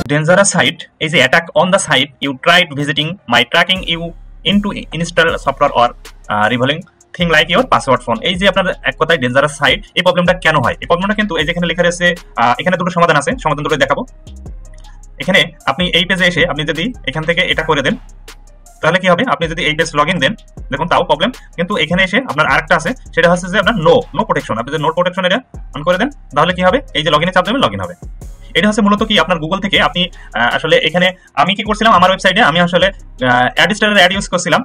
dangerous site is the attack on the site you tried visiting by tracking you into install software or revealing thing like your password phone। এই যে আপনার এক কথায় dangerous site, এই প্রবলেমটা কেন হয়? এই প্রবলেমটা কিন্তু এই যেখানে লেখা রয়েছে, এখানে দুটো সমাধান আছে, সমাধান দুটো দেখাবো। এখানে আপনি এই পেজে এসে আপনি যদি এখান থেকে এটা করে দেন তাহলে কি হবে, আপনি যদি এই পেজ লগইন দেন দেখুন তাও প্রবলেম, কিন্তু এখানে এসে আপনার আরেকটা আছে, সেটা হচ্ছে যে আপনার নো প্রোটেকশন। আপনি যদি নো প্রোটেকশন এটা অন করে দেন তাহলে কি হবে, এই যে লগইনে চাপ দেবেন লগইন হবে। এটা হচ্ছে মূলত কি আপনার গুগল থেকে আপনি আসলে এখানে আমি কি করছিলাম, আমার ওয়েবসাইটে আমি আসলে অ্যাড স্টারের অ্যাড ইউজ করছিলাম,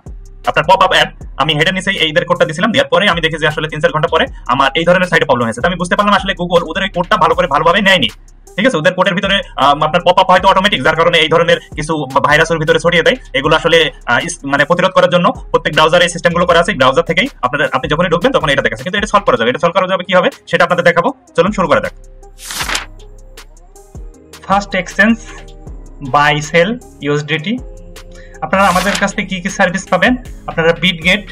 আপনার পপ আপ অ্যাড। আমি হেডের নিচে এইদের কোডটা দিয়েছিলাম, দেওয়ার পরে আমি দেখি যে আসলে 3-4 ঘন্টা পরে আমার এই ধরনের সাইটে প্রবলেম হয়েছে। তো আমি বুঝতে পারলাম আসলে গুগল ওদের এই কোডটা ভালোভাবে নেয়নি, ঠিক আছে। ওদের কোডের ভিতরে আপনার পপ আপ হয়তো অটোমেটিক, যার কারণে এই ধরনের কিছু ভাইরাসের ভিতরে ছড়িয়ে দেয়। এগুলো আসলে মানে প্রতিরোধ করার জন্য প্রত্যেক ব্রাউজারে এই সিস্টেমগুলো করা আছে, ব্রাউজার থেকেই আপনি যখনই ঢুকবেন তখন এটা দেখাচ্ছে, কিন্তু এটা সলভ করা যাবে। এটা সলভ করা যাবে কি হবে সেটা আপনাদের দেখাবো, চলুন শুরু করা যাক। First exchange buy sell USDT. আপনারা আমাদের কাছ থেকে কি সার্ভিস পাবেন, আপনারা বিটগেট,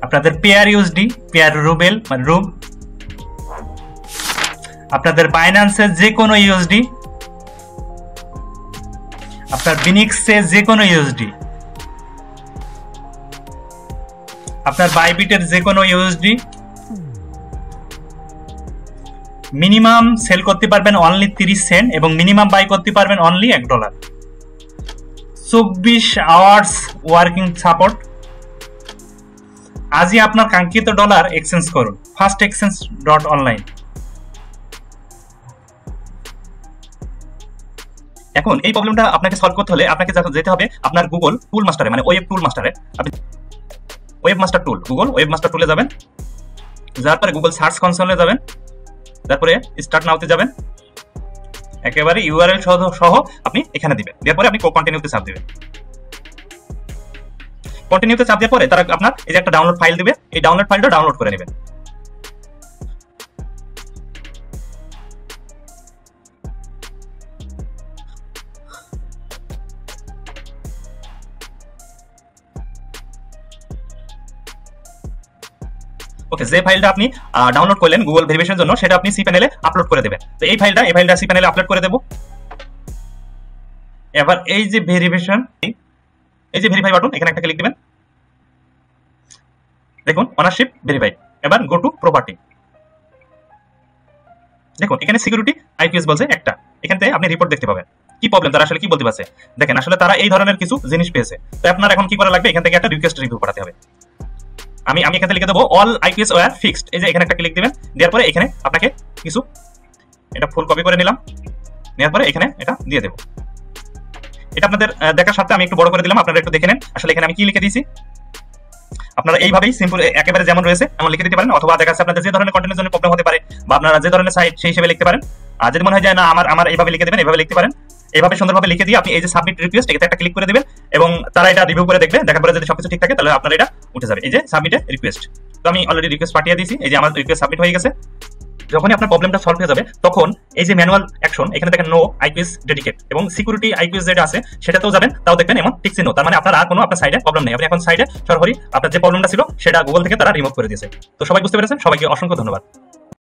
আপনাদের পেয়ার ইউএসডি, পেয়ার রুবেল মানে রুব, আপনাদের বাইন্যান্সের যে কোনো ইউএসডি, আপনার বিনিক্সের যে কোনো ইউএসডি, আপনার বাইবিটের যে কোনো ইউএসডি। মিনিমাম সেল করতে পারবেন অনলি 30 সেন্ট এবং মিনিমাম বাই করতে পারবেন অনলি $1। 24 hours working support. আজই আপনার কাঙ্ক্ষিত ডলার এক্সচেঞ্জ করুন fastexchange.online। এখন এই প্রবলেমটা আপনাকে সলভ করতে হলে আপনাকে যেতে হবে আপনার গুগল টুল মাস্টারে, মানে ওয়েব টুল মাস্টারে। আপনি ওয়েব মাস্টার টুল, গুগল ওয়েব মাস্টার টুলে যাবেন, যাওয়ার পরে গুগল সার্চ কনসোলে যাবেন, তারপরে স্টার্ট নাওতে যাবেন, একেবারে ইউআরএল সহ আপনি এখানে দিবেন, দেওয়ার পরে আপনি কন্টিনিউতে চাপ দিবেন। কন্টিনিউতে চাপ দেওয়ার পরে তারা আপনার এই যে একটা ডাউনলোড ফাইল দিবে, এই ডাউনলোড ফাইলটা ডাউনলোড করে নেবেন। ওকে, যে ফাইলটা আপনি ডাউনলোড করলেন গুগল ভেরিফিকেশনের জন্য সেটা আপনি সি প্যানেলে আপলোড করে দেবেন। তো এই ফাইলটা সি প্যানেলে আপলোড করে দেব। এবার এই যে ভেরিফিকেশন, এই যে ভেরিফাই বাটন, এখানে একটা ক্লিক দিবেন, দেখুন ওনারশিপ ভেরিফাইড। এবার গো টু প্রপার্টি, দেখুন এখানে সিকিউরিটি আইপিএস বলছে একটা, এখান থেকে আপনি রিপোর্ট দেখতে পাবেন কি প্রবলেম, তারা আসলে কি বলতে পারছে। দেখেন আসলে তারা এই ধরনের কিছু জিনিস পেয়েছে। তো আপনার এখন কি করা লাগবে, এখান থেকে একটা রিকোয়েস্ট রিভিউ করাতে হবে। আমি এখানে লিখে দেবো অল আইপিএস ওয়্যার ফিক্সড। এই যে এখানে একটা ক্লিক দিবেন, দেওয়ার পরে এখানে আপনাকে কিছু এটা ফুল কপি করে নিলাম, নেওয়ার পরে এখানে এটা দিয়ে দেবো। এটা আপনাদের দেখার সাথে আমি একটু বড় করে দিলাম, আপনারা একটু দেখে নেন আসলে এখানে আমি কি লিখে দিয়েছি। আপনারা এইভাবেই সিম্পল একেবারে যেমন রয়েছে এমন লিখে দিতে পারেন, অথবা দেখা যাচ্ছে আপনাদের যে ধরনের কন্টেন্টের জন্য প্রবলেম হতে পারে বা আপনারা যে ধরনের সাইট সেই হিসেবে লিখতে পারেন। আর যদি মনে হয় যে না আমার এইভাবে লিখে দেবেন, এইভাবে লিখতে পারেন। এইভাবে সুন্দরভাবে লিখে দিয়ে আপনি এই যে সাবমিট রিকোয়েস্ট, এটাতে একটা ক্লিক করে দিবেন এবং তারা এটা রিভিউ করে দেখবে, দেখার পরে যদি সবকিছু ঠিক থাকে তাহলে আপনার এটা উঠে যাবে, এই যে সাবমিটে রিকোয়েস্ট। তো আমি অলরেডি রিকোয়েস্ট পাঠিয়ে দিয়েছি, এই যে আমার রিকোয়েস্ট সাবমিট হয়ে গেছে। যখনই আপনার প্রবলেমটা সলভ হয়ে যাবে তখন এই যে ম্যানুয়াল অ্যাকশন, এখানে দেখেন নো আইপিএস ডেডিকেট এবং সিকিউরিটি আইপিএস যেটা আছে সেটাতেও যাবেন, তাও দেখবেন এমন টিক চিহ্ন, তার মানে আপনার আর কোনো আপনার সাইডে প্রবলেম নেই। আপনি এখন সাইডে সরাসরি আপনার যে প্রবলেমটা ছিল সেটা গুগল থেকে তারা রিমুভ করে দিয়েছে। তো সবাই বুঝতে পেরেছেন, সবাইকে অসংখ্য ধন্যবাদ।